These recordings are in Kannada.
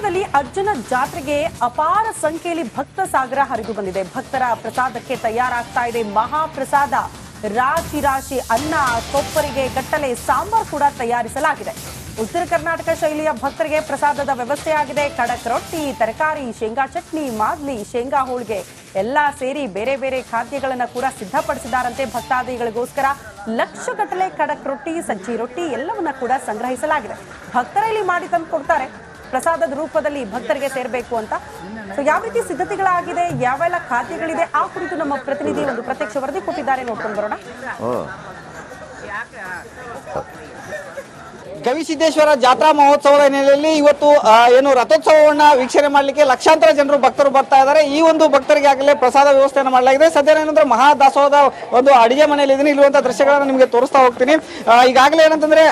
ಕೊಪ್ಪಳದಲ್ಲಿ ಅಜ್ಜನ ಜಾತ್ರೆಗೆ ಅಪಾರ ಸಂಖ್ಯೆಯಲ್ಲಿ ಭಕ್ತ ಸಾಗರ ಹರಿದು ಬಂದಿದೆ. ಭಕ್ತರ ಪ್ರಸಾದಕ್ಕೆ ತಯಾರಾಗ್ತಾ ಇದೆ ಮಹಾಪ್ರಸಾದ. ರಾಶಿ ರಾಶಿ ಅನ್ನ, ಕೊಪ್ಪರಿಗೆ ಗಟ್ಟಲೆ ಸಾಂಬಾರ್ ಕೂಡ ತಯಾರಿಸಲಾಗಿದೆ. ಉತ್ತರ ಕರ್ನಾಟಕ ಶೈಲಿಯ ಭಕ್ತರಿಗೆ ಪ್ರಸಾದದ ವ್ಯವಸ್ಥೆ ಆಗಿದೆ. ಖಡಕ್ ರೊಟ್ಟಿ, ತರಕಾರಿ, ಶೇಂಗಾ ಚಟ್ನಿ, ಮಾದ್ಲಿ, ಶೇಂಗಾ ಹೋಳಿಗೆ ಎಲ್ಲ ಸೇರಿ ಬೇರೆ ಬೇರೆ ಖಾದ್ಯಗಳನ್ನ ಕೂಡ ಸಿದ್ಧಪಡಿಸಿದಾರಂತೆ. ಭಕ್ತಾದಿಗಳಿಗೋಸ್ಕರ ಲಕ್ಷಗಟ್ಟಲೆ ಖಡಕ್ ರೊಟ್ಟಿ, ಸಜ್ಜಿ ರೊಟ್ಟಿ ಎಲ್ಲವನ್ನ ಕೂಡ ಸಂಗ್ರಹಿಸಲಾಗಿದೆ. ಭಕ್ತರಲ್ಲಿ ಮಾಡಿ ತಂದು ಕೊಡ್ತಾರೆ ಪ್ರಸಾದದ ರೂಪದಲ್ಲಿ ಭಕ್ತರಿಗೆ ಸೇರಬೇಕು ಅಂತ. ಸೊ ಯಾವ ರೀತಿ ಸಿದ್ಧತೆಗಳಾಗಿದೆ, ಯಾವೆಲ್ಲ ಖಾದ್ಯಗಳಿದೆ ಆ ಕುರಿತು ನಮ್ಮ ಪ್ರತಿನಿಧಿ ಒಂದು ಪ್ರತ್ಯಕ್ಷ ವರದಿ ಕೊಟ್ಟಿದ್ದಾರೆ, ನೋಡ್ಕೊಂಡು ಬರೋಣ. ಗವಿಸಿದ್ದೇಶ್ವರ ಜಾತ್ರಾ ಮಹೋತ್ಸವದ ಹಿನ್ನೆಲೆಯಲ್ಲಿ ಇವತ್ತು ಏನು ರಥೋತ್ಸವವನ್ನ ವೀಕ್ಷಣೆ ಮಾಡಲಿಕ್ಕೆ ಲಕ್ಷಾಂತರ ಜನರು ಭಕ್ತರು ಬರ್ತಾ ಇದ್ದಾರೆ. ಈ ಒಂದು ಭಕ್ತರಿಗೆ ಆಗಲೇ ಪ್ರಸಾದ ವ್ಯವಸ್ಥೆಯನ್ನು ಮಾಡಲಾಗಿದೆ. ಸದ್ಯ ಏನಂದ್ರೆ ಮಹಾದಾಸೋಹದ ಒಂದು ಅಡಿಗೆ ಮನೆಯಲ್ಲಿ ಇದೀನಿ. ಇಲ್ಲಿರುವಂತಹ ದೃಶ್ಯಗಳನ್ನು ನಿಮಗೆ ತೋರಿಸ್ತಾ ಹೋಗ್ತೀನಿ. ಈಗಾಗಲೇ ಏನಂತಂದ್ರೆ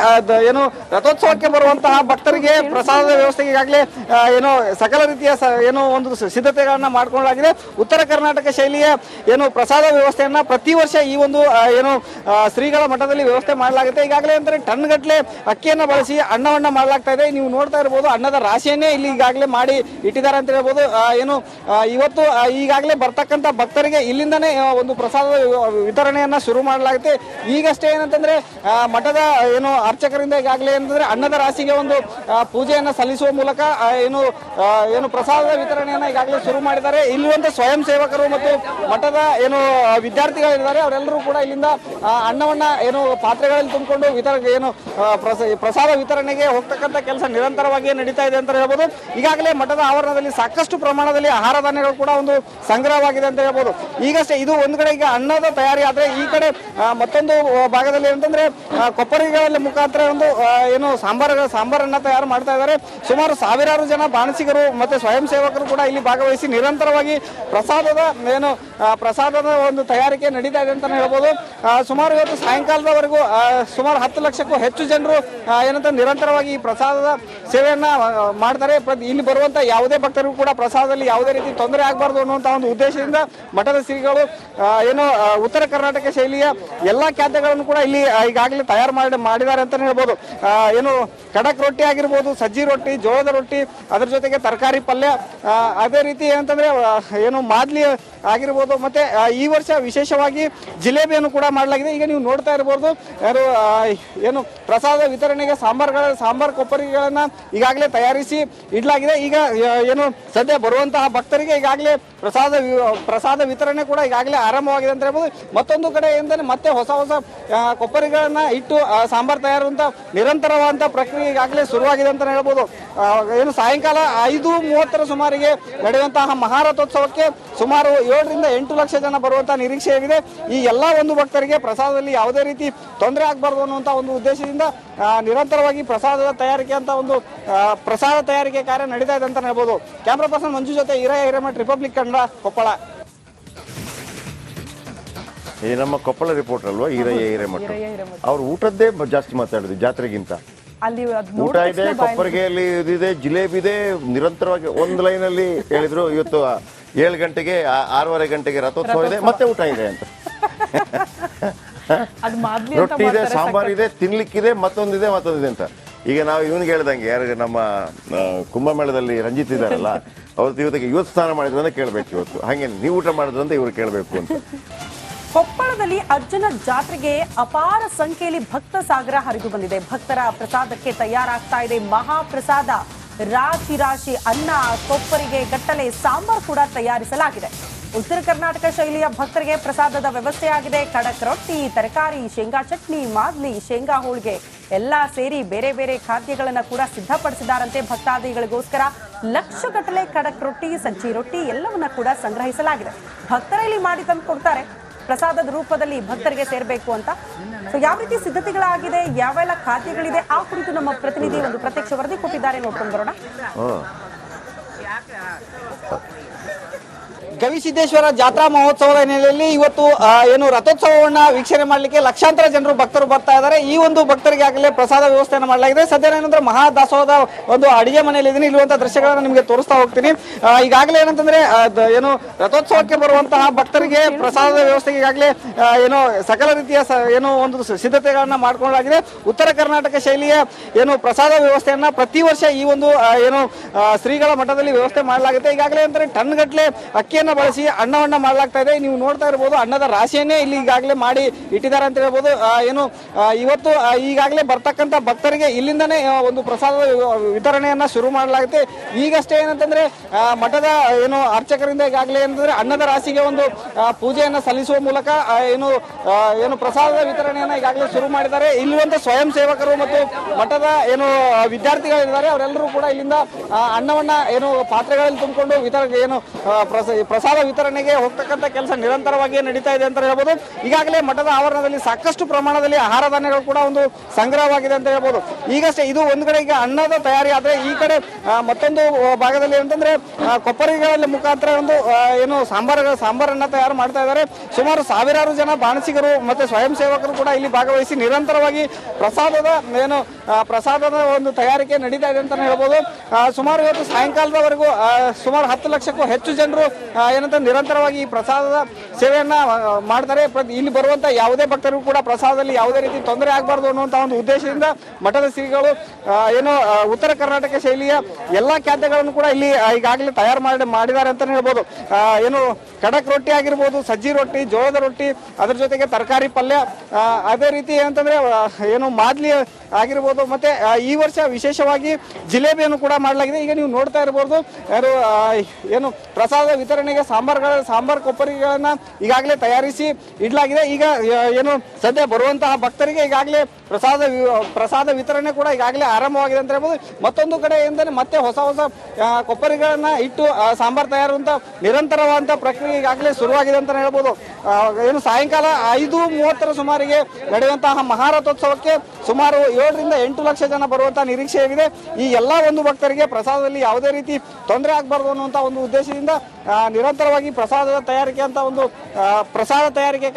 ಏನು ರಥೋತ್ಸವಕ್ಕೆ ಬರುವಂತಹ ಭಕ್ತರಿಗೆ ಪ್ರಸಾದದ ವ್ಯವಸ್ಥೆಗೆ ಈಗಾಗಲೇ ಏನು ಸಕಲ ರೀತಿಯ ಏನು ಒಂದು ಸಿದ್ಧತೆಗಳನ್ನ ಮಾಡ್ಕೊಳ್ಳಲಾಗಿದೆ. ಉತ್ತರ ಕರ್ನಾಟಕ ಶೈಲಿಯ ಏನು ಪ್ರಸಾದ ವ್ಯವಸ್ಥೆಯನ್ನ ಪ್ರತಿ ವರ್ಷ ಈ ಒಂದು ಏನು ಶ್ರೀಗಳ ಮಠದಲ್ಲಿ ವ್ಯವಸ್ಥೆ ಮಾಡಲಾಗುತ್ತೆ. ಈಗಾಗಲೇ ಅಂದ್ರೆ ಟನ್ ಗಟ್ಟಲೆ ಅಕ್ಕಿಯನ್ನು ಬಳಸಿ ಅನ್ನವನ್ನ ಮಾಡಲಾಗ್ತಾ ಇದೆ. ನೀವು ನೋಡ್ತಾ ಇರಬಹುದು, ಅನ್ನದ ರಾಶಿಯನ್ನೇ ಇಲ್ಲಿ ಈಗಾಗಲೇ ಮಾಡಿ ಇಟ್ಟಿದ್ದಾರೆ ಅಂತ ಹೇಳ್ಬೋದು. ಏನು ಇವತ್ತು ಈಗಾಗಲೇ ಬರ್ತಕ್ಕಂಥ ಭಕ್ತರಿಗೆ ಇಲ್ಲಿಂದನೇ ಒಂದು ಪ್ರಸಾದ ವಿತರಣೆಯನ್ನ ಶುರು ಮಾಡಲಾಗುತ್ತೆ. ಈಗಷ್ಟೇ ಏನಂತಂದ್ರೆ ಮಠದ ಏನು ಅರ್ಚಕರಿಂದ ಈಗಾಗಲೇ ಏನಂತಂದ್ರೆ ಅನ್ನದ ರಾಶಿಗೆ ಒಂದು ಪೂಜೆಯನ್ನ ಸಲ್ಲಿಸುವ ಮೂಲಕ ಏನು ಪ್ರಸಾದದ ವಿತರಣೆಯನ್ನ ಈಗಾಗಲೇ ಶುರು ಮಾಡಿದ್ದಾರೆ. ಇಲ್ಲಿರುವಂತ ಸ್ವಯಂ ಸೇವಕರು ಮತ್ತು ಮಠದ ಏನು ವಿದ್ಯಾರ್ಥಿಗಳಿದ್ದಾರೆ, ಅವರೆಲ್ಲರೂ ಕೂಡ ಇಲ್ಲಿಂದ ಅನ್ನವನ್ನ ಏನು ಪಾತ್ರೆಗಳಲ್ಲಿ ತುಂಬಿಕೊಂಡು ಏನು ಪ್ರಸಾದ ವಿತರಣೆಗೆ ಹೋಗ್ತಕ್ಕಂಥ ಕೆಲಸ ನಿರಂತರವಾಗಿ ನಡೀತಾ ಇದೆ ಅಂತ ಹೇಳ್ಬೋದು. ಈಗಾಗಲೇ ಮಠದ ಆವರಣದಲ್ಲಿ ಸಾಕಷ್ಟು ಪ್ರಮಾಣದಲ್ಲಿ ಆಹಾರ ಧಾನ್ಯಗಳು ಕೂಡ ಒಂದು ಸಂಗ್ರಹವಾಗಿದೆ ಅಂತ ಹೇಳ್ಬೋದು. ಈಗಷ್ಟೇ ಇದು ಒಂದು ಕಡೆ ಈಗ ಅನ್ನದ ತಯಾರಿ ಆದ್ರೆ, ಈ ಕಡೆ ಮತ್ತೊಂದು ಭಾಗದಲ್ಲಿ ಏನಂತಂದ್ರೆ ಕೊಪ್ಪರಿಗಳ ಮುಖಾಂತರ ಒಂದು ಏನು ಸಾಂಬಾರನ್ನ ತಯಾರು ಮಾಡ್ತಾ ಇದ್ದಾರೆ. ಸುಮಾರು ಸಾವಿರಾರು ಜನ ಬಾಣಸಿಗರು ಮತ್ತೆ ಸ್ವಯಂ ಸೇವಕರು ಕೂಡ ಇಲ್ಲಿ ಭಾಗವಹಿಸಿ ನಿರಂತರವಾಗಿ ಪ್ರಸಾದದ ಒಂದು ತಯಾರಿಕೆ ನಡೀತಾ ಇದೆ ಅಂತ ಹೇಳ್ಬೋದು. ಸುಮಾರು ಇವತ್ತು ಸಾಯಂಕಾಲದವರೆಗೂ ಸುಮಾರು 10 ಲಕ್ಷಕ್ಕೂ ಹೆಚ್ಚು ಜನರು ಏನಂತ ನಿರಂತರವಾಗಿ ಈ ಪ್ರಸಾದದ ಸೇವೆಯನ್ನ ಮಾಡ್ತಾರೆ. ಇಲ್ಲಿ ಬರುವಂತ ಯಾವುದೇ ಭಕ್ತರಿಗೂ ಕೂಡ ಪ್ರಸಾದದಲ್ಲಿ ಯಾವುದೇ ರೀತಿ ತೊಂದರೆ ಆಗಬಾರ್ದು ಅನ್ನುವಂತ ಒಂದು ಉದ್ದೇಶದಿಂದ ಮಠದ ಶ್ರೀಗಳು ಏನು ಉತ್ತರ ಕರ್ನಾಟಕ ಶೈಲಿಯ ಎಲ್ಲಾ ಖಾದ್ಯಗಳನ್ನು ಕೂಡ ಇಲ್ಲಿ ಈಗಾಗಲೇ ತಯಾರು ಮಾಡಿದ್ದಾರೆ ಅಂತ ಹೇಳ್ಬೋದು. ಏನು ಖಡಕ್ ರೊಟ್ಟಿ ಆಗಿರ್ಬೋದು, ಸಜ್ಜಿ ರೊಟ್ಟಿ, ಜೋಳದ ರೊಟ್ಟಿ, ಅದರ ಜೊತೆಗೆ ತರಕಾರಿ ಪಲ್ಯ, ಅದೇ ರೀತಿ ಏನಂತಂದ್ರೆ ಏನು ಮಾದ್ಲಿ ಆಗಿರ್ಬೋದು. ಮತ್ತೆ ಈ ವರ್ಷ ವಿಶೇಷವಾಗಿ ಜಿಲೇಬಿಯನ್ನು ಕೂಡ ಮಾಡಲಾಗಿದೆ. ಈಗ ನೀವು ನೋಡ್ತಾ ಇರಬಹುದು, ಏನು ಪ್ರಸಾದ ವಿತರಣೆಗೆ ಸಾಂಬಾರ್ ಕೊಪ್ಪರಿಗಳನ್ನ ಈಗಾಗಲೇ ತಯಾರಿಸಿ ಇಡಲಾಗಿದೆ. ಈಗ ಏನು ಸದ್ಯ ಬರುವಂತಹ ಭಕ್ತರಿಗೆ ಈಗಾಗಲೇ ಪ್ರಸಾದ ವಿತರಣೆ ಕೂಡ ಈಗಾಗಲೇ ಆರಂಭವಾಗಿದೆ ಅಂತ ಹೇಳ್ಬೋದು. ಮತ್ತೊಂದು ಕಡೆ ಏನಂದ್ರೆ ಮತ್ತೆ ಹೊಸ ಕೊಪ್ಪರಿಗಳನ್ನ ಇಟ್ಟು ಸಾಂಬಾರ್ ತಯಾರುವಂತ ನಿರಂತರವಾದಂತ ಪ್ರಕ್ರಿಯೆ ಈಗಾಗಲೇ ಶುರುವಾಗಿದೆ ಅಂತ ಹೇಳ್ಬೋದು. ಏನು ಸಾಯಂಕಾಲ 5:30 ಸುಮಾರಿಗೆ ನಡೆಯುವಂತಹ ಮಹಾರಥೋತ್ಸವಕ್ಕೆ ಸುಮಾರು 7 ರಿಂದ 8 ಲಕ್ಷ ಜನ ಬರುವಂತಹ ನಿರೀಕ್ಷೆ ಇದೆ. ಈ ಎಲ್ಲಾ ಒಂದು ಭಕ್ತರಿಗೆ ಪ್ರಸಾದದಲ್ಲಿ ಯಾವುದೇ ರೀತಿ ತೊಂದರೆ ಆಗಬಾರ್ದು ಅನ್ನುವಂತ ಒಂದು ಉದ್ದೇಶದಿಂದ ನಿರಂತರವಾಗಿ ಪ್ರಸಾದದ ತಯಾರಿಕೆ ಅಂತ ಒಂದು ಪ್ರಸಾದ ತಯಾರಿಕೆ ಕಾರ್ಯ ನಡೀತಾ ಇದೆ ಅಂತ ಹೇಳ್ಬೋದು. ಕ್ಯಾಮ್ರಾ ಪರ್ಸನ್ ಮಂಜು ಜೊತೆ ಈರಯ್ಯ ಹಿರೇಮಠ, ರಿಪಬ್ಲಿಕ್ ಕನ್ನಡ, ಕೊಪ್ಪಳ. ಈ ನಮ್ಮ ಕೊಪ್ಪಳ ರಿಪೋರ್ಟರ್ ಅಲ್ವಾ ಈರಯ್ಯ ಹಿರೇಮಠ, ಅವ್ರು ಊಟದ್ದೇ ಜಾಸ್ತಿ ಮಾತಾಡಿದ್ರು ಜಾತ್ರೆಗಿಂತ. ಊಟ ಇದೆ, ಕೊಪ್ಪರಿಗೆಯಲ್ಲಿ ಇದಿದೆ, ಜಿಲೇಬಿ ಇದೆ, ನಿರಂತರವಾಗಿ ಒಂದು ಲೈನ್ ಅಲ್ಲಿ ಹೇಳಿದ್ರು. ಇವತ್ತು 7 ಗಂಟೆಗೆ 6:30 ಗಂಟೆಗೆ ರಥೋತ್ಸವ ಇದೆ, ಮತ್ತೆ ಊಟ ಇದೆ ಅಂತ. ರೊಟ್ಟಿ ಇದೆ, ಸಾಂಬಾರ್ ಇದೆ, ತಿನ್ಲಿಕ್ಕಿದೆ, ಮತ್ತೊಂದಿದೆ ಅಂತ. ಈಗ ನಾವು ಇವನಿಗೆ ಹೇಳ್ದಂಗೆ, ಯಾರಿಗೆ ನಮ್ಮ ಕುಂಭಮೇಳದಲ್ಲಿ ರಂಜಿತ್ ಇದ್ದಾರಲ್ಲ, ಅವ್ರದ್ದು ಇವತ್ತು ಸ್ನಾನ ಮಾಡಿದ್ರು ಅಂತ ಕೇಳ್ಬೇಕು. ಇವತ್ತು ಹಾಗೆ ನೀವು ಊಟ ಮಾಡಿದ್ರು ಅಂತ ಇವ್ರು ಕೇಳಬೇಕು ಅಂತ. ಕೊಪ್ಪಳದಲ್ಲಿ ಅಜ್ಜನ ಜಾತ್ರೆಗೆ ಅಪಾರ ಸಂಖ್ಯೆಯಲ್ಲಿ ಭಕ್ತ ಸಾಗರ ಹರಿದು ಬಂದಿದೆ. ಭಕ್ತರ ಪ್ರಸಾದಕ್ಕೆ ತಯಾರಾಗ್ತಾ ಇದೆ ಮಹಾಪ್ರಸಾದ. ರಾಶಿ ರಾಶಿ ಅನ್ನ, ಕೊಪ್ಪರಿಗೆ ಗಟ್ಟಲೆ ಸಾಂಬಾರ್ ಕೂಡ ತಯಾರಿಸಲಾಗಿದೆ. ಉತ್ತರ ಕರ್ನಾಟಕ ಶೈಲಿಯ ಭಕ್ತರಿಗೆ ಪ್ರಸಾದದ ವ್ಯವಸ್ಥೆ ಆಗಿದೆ. ಖಡಕ್ ರೊಟ್ಟಿ, ತರಕಾರಿ, ಶೇಂಗಾ ಚಟ್ನಿ, ಮಾದ್ಲಿ, ಶೇಂಗಾ ಹೋಳಿಗೆ ಎಲ್ಲ ಸೇರಿ ಬೇರೆ ಬೇರೆ ಖಾದ್ಯಗಳನ್ನ ಕೂಡ ಸಿದ್ಧಪಡಿಸಿದಾರಂತೆ. ಭಕ್ತಾದಿಗಳಿಗೋಸ್ಕರ ಲಕ್ಷಗಟ್ಟಲೆ ಖಡಕ್ ರೊಟ್ಟಿ, ಸಜ್ಜಿ ರೊಟ್ಟಿ ಎಲ್ಲವನ್ನ ಕೂಡ ಸಂಗ್ರಹಿಸಲಾಗಿದೆ. ಭಕ್ತರಲ್ಲಿ ಮಾಡಿ ತಂದು ಕೊಡ್ತಾರೆ ಪ್ರಸಾದದ ರೂಪದಲ್ಲಿ ಭಕ್ತರಿಗೆ ಸೇರಬೇಕು ಅಂತ. ಸೊ ಯಾವ ರೀತಿ ಸಿದ್ಧತೆಗಳಾಗಿದೆ, ಯಾವೆಲ್ಲ ಖಾದ್ಯಗಳಿದೆ ಆ ಕುರಿತು ನಮ್ಮ ಪ್ರತಿನಿಧಿ ಒಂದು ಪ್ರತ್ಯಕ್ಷ ವರದಿ ಕೊಟ್ಟಿದ್ದಾರೆ, ನೋಡ್ಕೊಂಡು ಬರೋಣ. ಗವಿಸಿದ್ದೇಶ್ವರ ಜಾತ್ರಾ ಮಹೋತ್ಸವದ ಹಿನ್ನೆಲೆಯಲ್ಲಿ ಇವತ್ತು ಏನು ರಥೋತ್ಸವವನ್ನ ವೀಕ್ಷಣೆ ಮಾಡಲಿಕ್ಕೆ ಲಕ್ಷಾಂತರ ಜನರು ಭಕ್ತರು ಬರ್ತಾ ಇದ್ದಾರೆ. ಈ ಒಂದು ಭಕ್ತರಿಗೆ ಆಗಲೇ ಪ್ರಸಾದ ವ್ಯವಸ್ಥೆಯನ್ನು ಮಾಡಲಾಗಿದೆ. ಸದ್ಯ ಏನಂದ್ರೆ ಮಹಾದಾಸೋಹದ ಒಂದು ಅಡಿಗೆ ಮನೆಯಲ್ಲಿ ಇದೀನಿ. ಇಲ್ಲಿರುವಂತಹ ದೃಶ್ಯಗಳನ್ನ ನಿಮಗೆ ತೋರಿಸ್ತಾ ಹೋಗ್ತೀನಿ. ಈಗಾಗಲೇ ಏನಂತಂದ್ರೆ ಏನು ರಥೋತ್ಸವಕ್ಕೆ ಬರುವಂತಹ ಭಕ್ತರಿಗೆ ಪ್ರಸಾದದ ವ್ಯವಸ್ಥೆಗೆ ಈಗಾಗಲೇ ಏನು ಸಕಲ ರೀತಿಯ ಏನು ಒಂದು ಸಿದ್ಧತೆಗಳನ್ನ ಮಾಡ್ಕೊಳ್ಳಲಾಗಿದೆ. ಉತ್ತರ ಕರ್ನಾಟಕ ಶೈಲಿಯ ಏನು ಪ್ರಸಾದ ವ್ಯವಸ್ಥೆಯನ್ನ ಪ್ರತಿ ವರ್ಷ ಈ ಒಂದು ಏನು ಶ್ರೀಗಳ ಮಠದಲ್ಲಿ ವ್ಯವಸ್ಥೆ ಮಾಡಲಾಗುತ್ತೆ. ಈಗಾಗಲೇ ಅಂದ್ರೆ ಟನ್ ಗಟ್ಟಲೆ ಅಕ್ಕಿಯನ್ನು ಬಳಸಿ ಅನ್ನವನ್ನ ಮಾಡಲಾಗ್ತಾ ಇದೆ. ನೀವು ನೋಡ್ತಾ ಇರಬಹುದು ಅನ್ನದ ರಾಶಿಯನ್ನೇ ಇಲ್ಲಿ ಈಗಾಗಲೇ ಮಾಡಿ ಇಟ್ಟಿದ್ದಾರೆ ಅಂತ ಹೇಳ್ಬೋದು. ಏನು ಇವತ್ತು ಈಗಾಗಲೇ ಬರ್ತಕ್ಕಂಥ ಭಕ್ತರಿಗೆ ಇಲ್ಲಿಂದನೇ ಒಂದು ಪ್ರಸಾದ ವಿತರಣೆಯನ್ನ ಶುರು ಮಾಡಲಾಗುತ್ತೆ. ಈಗಷ್ಟೇ ಏನಂತಂದ್ರೆ ಮಠದ ಏನು ಅರ್ಚಕರಿಂದ ಈಗಾಗಲೇ ಏನಂತಂದ್ರೆ ಅನ್ನದ ರಾಶಿಗೆ ಒಂದು ಪೂಜೆಯನ್ನ ಸಲ್ಲಿಸುವ ಮೂಲಕ ಏನು ಪ್ರಸಾದದ ವಿತರಣೆಯನ್ನ ಈಗಾಗಲೇ ಶುರು ಮಾಡಿದ್ದಾರೆ. ಇಲ್ಲಿರುವಂತ ಸ್ವಯಂ ಸೇವಕರು ಮತ್ತು ಮಠದ ಏನು ವಿದ್ಯಾರ್ಥಿಗಳಿದ್ದಾರೆ ಅವರೆಲ್ಲರೂ ಕೂಡ ಇಲ್ಲಿಂದ ಅನ್ನವನ್ನ ಏನು ಪಾತ್ರೆಗಳಲ್ಲಿ ತುಂಬಿಕೊಂಡು ಏನು ಪ್ರಸಾದ ವಿತರಣೆಗೆ ಹೋಗ್ತಕ್ಕಂಥ ಕೆಲಸ ನಿರಂತರವಾಗಿ ನಡೀತಾ ಇದೆ ಅಂತ ಹೇಳ್ಬೋದು. ಈಗಾಗಲೇ ಮಠದ ಆವರಣದಲ್ಲಿ ಸಾಕಷ್ಟು ಪ್ರಮಾಣದಲ್ಲಿ ಆಹಾರ ಧಾನ್ಯಗಳು ಕೂಡ ಒಂದು ಸಂಗ್ರಹವಾಗಿದೆ ಅಂತ ಹೇಳ್ಬೋದು. ಈಗಷ್ಟೇ ಇದು ಒಂದ್ ಕಡೆ ಈಗ ಅನ್ನದ ತಯಾರಿ ಆದ್ರೆ ಈ ಕಡೆ ಮತ್ತೊಂದು ಭಾಗದಲ್ಲಿ ಅಂತಂದ್ರೆ ಕೊಪ್ಪರಿಗಳ ಮುಖಾಂತರ ಒಂದು ಏನು ಸಾಂಬಾರನ್ನ ತಯಾರು ಮಾಡ್ತಾ ಇದ್ದಾರೆ. ಸುಮಾರು ಸಾವಿರಾರು ಜನ ಬಾಣಸಿಗರು ಮತ್ತೆ ಸ್ವಯಂ ಸೇವಕರು ಕೂಡ ಇಲ್ಲಿ ಭಾಗವಹಿಸಿ ನಿರಂತರವಾಗಿ ಪ್ರಸಾದದ ಒಂದು ತಯಾರಿಕೆ ನಡೀತಾ ಇದೆ ಅಂತ ಹೇಳ್ಬೋದು. ಸುಮಾರು ಇವತ್ತು ಸಾಯಂಕಾಲದವರೆಗೂ ಸುಮಾರು 10 ಲಕ್ಷಕ್ಕೂ ಹೆಚ್ಚು ಜನರು ಏನಂತ ನಿರಂತರವಾಗಿ ಈ ಪ್ರಸಾದದ ಸೇವೆಯನ್ನ ಮಾಡ್ತಾರೆ. ಇಲ್ಲಿ ಬರುವಂತ ಯಾವುದೇ ಭಕ್ತರಿಗೂ ಕೂಡ ಪ್ರಸಾದದಲ್ಲಿ ಯಾವುದೇ ರೀತಿ ತೊಂದರೆ ಆಗಬಾರ್ದು ಅನ್ನುವಂತ ಒಂದು ಉದ್ದೇಶದಿಂದ ಮಠದ ಶ್ರೀಗಳು ಏನು ಉತ್ತರ ಕರ್ನಾಟಕ ಶೈಲಿಯ ಎಲ್ಲಾ ಖಾದ್ಯಗಳನ್ನು ಕೂಡ ಇಲ್ಲಿ ಈಗಾಗಲೇ ತಯಾರು ಮಾಡಿದ್ದಾರೆ ಅಂತ ಹೇಳ್ಬೋದು. ಏನು ಕಡಕ್ ರೊಟ್ಟಿ ಆಗಿರ್ಬೋದು, ಸಜ್ಜಿ ರೊಟ್ಟಿ, ಜೋಳದ ರೊಟ್ಟಿ, ಅದ್ರ ಜೊತೆಗೆ ತರಕಾರಿ ಪಲ್ಯ, ಅದೇ ರೀತಿ ಏನಂತಂದ್ರೆ ಏನು ಮಾದ್ಲಿ ಆಗಿರ್ಬೋದು. ಮತ್ತೆ ಈ ವರ್ಷ ವಿಶೇಷವಾಗಿ ಜಿಲೇಬಿಯನ್ನು ಕೂಡ ಮಾಡಲಾಗಿದೆ. ಈಗ ನೀವು ನೋಡ್ತಾ ಇರಬಹುದು ಏನು ಪ್ರಸಾದ ವಿತರಣೆಗೆ ಸಾಂಬಾರ್ ಕೊಪ್ಪರಿಗಳನ್ನ ಈಗಾಗಲೇ ತಯಾರಿಸಿ ಇಡಲಾಗಿದೆ. ಈಗ ಏನು ಸದ್ಯ ಬರುವಂತಹ ಭಕ್ತರಿಗೆ ಈಗಾಗಲೇ ಪ್ರಸಾದ ವಿತರಣೆ ಕೂಡ ಈಗಾಗಲೇ ಆರಂಭವಾಗಿದೆ ಅಂತ ಹೇಳ್ಬೋದು. ಮತ್ತೊಂದು ಕಡೆ ಏನಂದ್ರೆ ಮತ್ತೆ ಹೊಸ ಕೊಪ್ಪರಿಗಳನ್ನ ಇಟ್ಟು ಸಾಂಬಾರ್ ತಯಾರುವಂತ ನಿರಂತರವಾದಂತಹ ಪ್ರಕ್ರಿಯೆ ಈಗಾಗಲೇ ಶುರುವಾಗಿದೆ ಅಂತ ಹೇಳ್ಬೋದು. ಏನು ಸಾಯಂಕಾಲ 5:30 ಸುಮಾರಿಗೆ ನಡೆಯುವಂತಹ ಮಹಾರಥೋತ್ಸವಕ್ಕೆ ಸುಮಾರು 7 ರಿಂದ 8 ಲಕ್ಷ ಜನ ಬರುವಂತಹ ನಿರೀಕ್ಷೆ ಇದೆ. ಈ ಎಲ್ಲಾ ಒಂದು ಭಕ್ತರಿಗೆ ಪ್ರಸಾದದಲ್ಲಿ ಯಾವುದೇ ರೀತಿ ತೊಂದರೆ ಆಗಬಾರ್ದು ಅನ್ನುವಂತ ಒಂದು ಉದ್ದೇಶದಿಂದ ನಿರಂತರವಾಗಿ ಪ್ರಸಾದ ತಯಾರಿಕೆ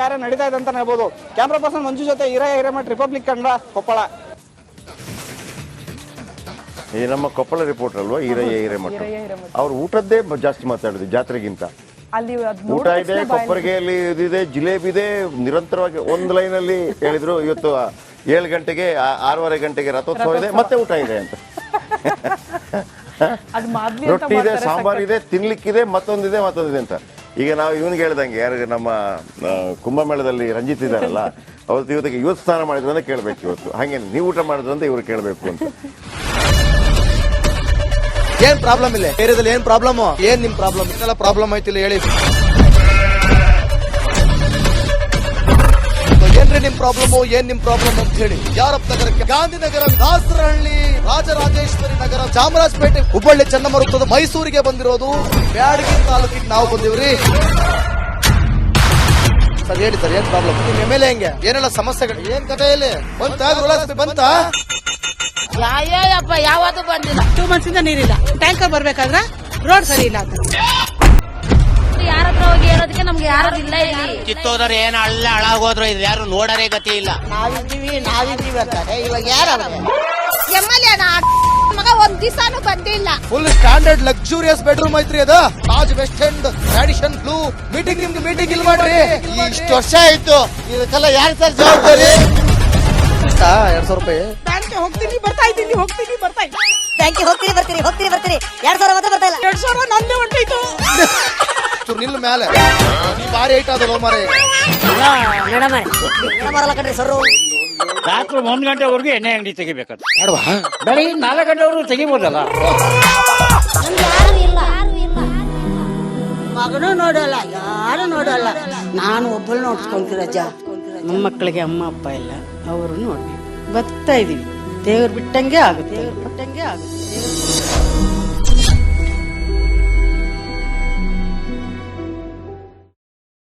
ಕಾರ್ಯ ನಡೀತಾ ಇದೆ ಅಂತ ಹೇಳ್ಬೋದು. ಕ್ಯಾಮ್ರಾ ಪರ್ಸನ್ ಮಂಜು ಜೊತೆ ಹಿರೇಮಠ, ರಿಪಬ್ಲಿಕ್ ಕನ್ನಡ, ಕೊಪ್ಪಳ. ಈ ನಮ್ಮ ಕೊಪ್ಪಳ ರಿಪೋರ್ಟರ್ ಅಲ್ವಾ ಹಿರೇಮಠ, ಅವ್ರು ಊಟದ್ದೇ ಜಾಸ್ತಿ ಮಾತಾಡೋದು ಜಾತ್ರೆಗಿಂತ. ಊಟ ಇದೆ, ಕೊಪ್ಪರಿಗೆಯಲ್ಲಿ ಇದಿದೆ, ಜಿಲೇಬಿ ಇದೆ, ನಿರಂತರವಾಗಿ ಒಂದು ಲೈನ್ ಅಲ್ಲಿ ಹೇಳಿದ್ರು. ಇವತ್ತು 7 ಗಂಟೆಗೆ 6:30 ಗಂಟೆಗೆ ರಥೋತ್ಸವ ಇದೆ, ಮತ್ತೆ ಊಟ ಇದೆ ಅಂತ. ರೊಟ್ಟಿ ಇದೆ, ಸಾಂಬಾರ್ ಇದೆ, ತಿನ್ಲಿಕ್ಕಿದೆ, ಮತ್ತೊಂದಿದೆ ಅಂತ. ಈಗ ನಾವು ಇವನಿಗೆ ಹೇಳ್ದಂಗೆ ಯಾರು ನಮ್ಮ ಕುಂಭಮೇಳದಲ್ಲಿ ರಂಜಿತ್ ಇದ್ದಾರಲ್ಲ, ಇವತ್ತು ಸ್ನಾನ ಮಾಡಿದ್ರು ಅಂತ ಕೇಳ್ಬೇಕು. ಇವತ್ತು ಹಾಗೆ ನೀವು ಊಟ ಮಾಡಿದ್ರು ಅಂತ ಇವ್ರು ಕೇಳ್ಬೇಕು ಅಂತ. ಏನ್ ಪ್ರಾಬ್ಲಮ್ ಇಲ್ಲ ಏರಿಯಾದಲ್ಲಿ? ಏನ್ ಪ್ರಾಬ್ಲಮ್? ಏನ್ ನಿಮ್ ಪ್ರಾಬ್ಲಮ್? ಇದೆಲ್ಲ ಪ್ರಾಬ್ಲಮ್ ಐತಿಲ್ಲ ಹೇಳಿ. ಏನ್ರಿ ನಿಮ್ ಪ್ರಾಬ್ಲಮ್? ಏನ್ ನಿಮ್ ಪ್ರಾಬ್ಲಮ್ ಅಂತ ಹೇಳಿ. ಯಾರಪ್ಪ ನಗರಕ್ಕೆ? ಗಾಂಧಿನಗರ, ದಾಸರಹಳ್ಳಿ, ರಾಜರಾಜೇಶ್ವರಿ ನಗರ, ಚಾಮರಾಜಪೇಟೆ, ಹುಬ್ಬಳ್ಳಿ, ಚನ್ನಮರುತ್ತದ, ಮೈಸೂರಿಗೆ ಬಂದಿರೋದು. ಬ್ಯಾಡಗಿ ತಾಲೂಕಿಗೆ ನಾವು ಬಂದಿವ್ರಿ. ಸರ್ ಹೇಳಿ ಸರ್, ಏನ್ ಪ್ರಾಬ್ಲಮ್? ನಿಮ್ MLA ಹೆಂಗೆ? ಏನೆಲ್ಲ ಸಮಸ್ಯೆಗಳು? ಏನ್ ಕಥೆ ಇಲ್ಲಿ ಬಂತ? ಯಾವಪ್ಪ ಯಾವತ್ತೂ ಬಂದಿಲ್ಲ. 2 months ಇಂದ ನೀರಿಲ್ಲ. ಟ್ಯಾಂಕರ್ ಬರ್ಬೇಕಾದ್ರೆ ರೋಡ್ ಸರಿ ಇಲ್ಲ ಅಂತ ಯಾರ ಹತ್ರ ಹೋಗಿ ಹೇಳೋದಕ್ಕೆ ನಮ್ಗೆ ಯಾರು ಇಲ್ಲ. ಇಲ್ಲಿ ಕಿತ್ತೋದ್ರೆ ಏನ್ ಹಾಳಾಗೋದ್ರು ಇದು ಯಾರು ನೋಡರೇ ಗತಿ ಇಲ್ಲ. ನಾವಿದ್ದೀವಿ ಅಂತಾರೆ. ಇವಾಗ ಯಾರು MLA ಮಗ ಒಂದ್ ದಿವಸನೂ ಬಂದಿಲ್ಲ. ಫುಲ್ ಸ್ಟ್ಯಾಂಡರ್ಡ್ ಲಕ್ಸುರಿಯಸ್ ಬೆಡ್ರೂಮ್ ಐತ್ರಿ ಅದು. Taj west end, Radisson Blu. ನಿಮ್ಗೆ ಮೀಟಿಂಗ್ ಇಲ್ಲಿ ಮಾಡ್ರಿ. ಇಷ್ಟು ವರ್ಷ ಆಯ್ತು, ಇದಕ್ಕೆಲ್ಲ ಯಾರು ಸರ್ ಜವಾಬ್ದಾರಿ? 2,000 ರೂಪಾಯಿ ಬ್ಯಾಂಕ್ ಹೋಗ್ತೀನಿ ಬರ್ತಾ ಇದ್ದೀನಿ. ಬ್ಯಾಂಕಿಗೆ ಹೋಗ್ತೀರಿ 2,000 ಮತ್ತೆ ಬರ್ತಾ ಇಲ್ಲ. 2,000 ನಂದೇ ಹೊಂಟೋಯ್ತು. ನಿಲ್ ಮೇಲೆ ಭಾರಿ ಐಟ್ ಅದಲ್ಲ ಮಾರೆ. ಮೇಡಮ್ ಮಾರಲ್ಲ ಕಣ್ರಿ ಸರ್. ರಾತ್ರಿ 1 ಗಂಟೆವರೆಗೂ ಎಣ್ಣೆ ಅಂಗಡಿ ತೆಗಿಬೇಕಾದ್ರೆ ಬೆಳಿಗ್ಗೆ 4 ಗಂಟೆವರೆಗೂ ತೆಗಿಬೋದಲ್ಲ. ಮಗನೂ ನೋಡಲ್ಲ, ಯಾರು ನೋಡಲ್ಲ. ನಾನು ಒಬ್ಬಳು ನೋಡ್ಸ್ಕೊಂತೀರಜ್ಜ. ನಮ್ಮ ಮಕ್ಕಳಿಗೆ ಅಮ್ಮ ಅಪ್ಪ ಇಲ್ಲ, ಅವರು ನೋಡ್ಬೇಕು. ಬರ್ತಾ ಇದೀವಿ. ದೇವ್ರು ಬಿಟ್ಟಂಗೆ ಆಗುತ್ತೆ.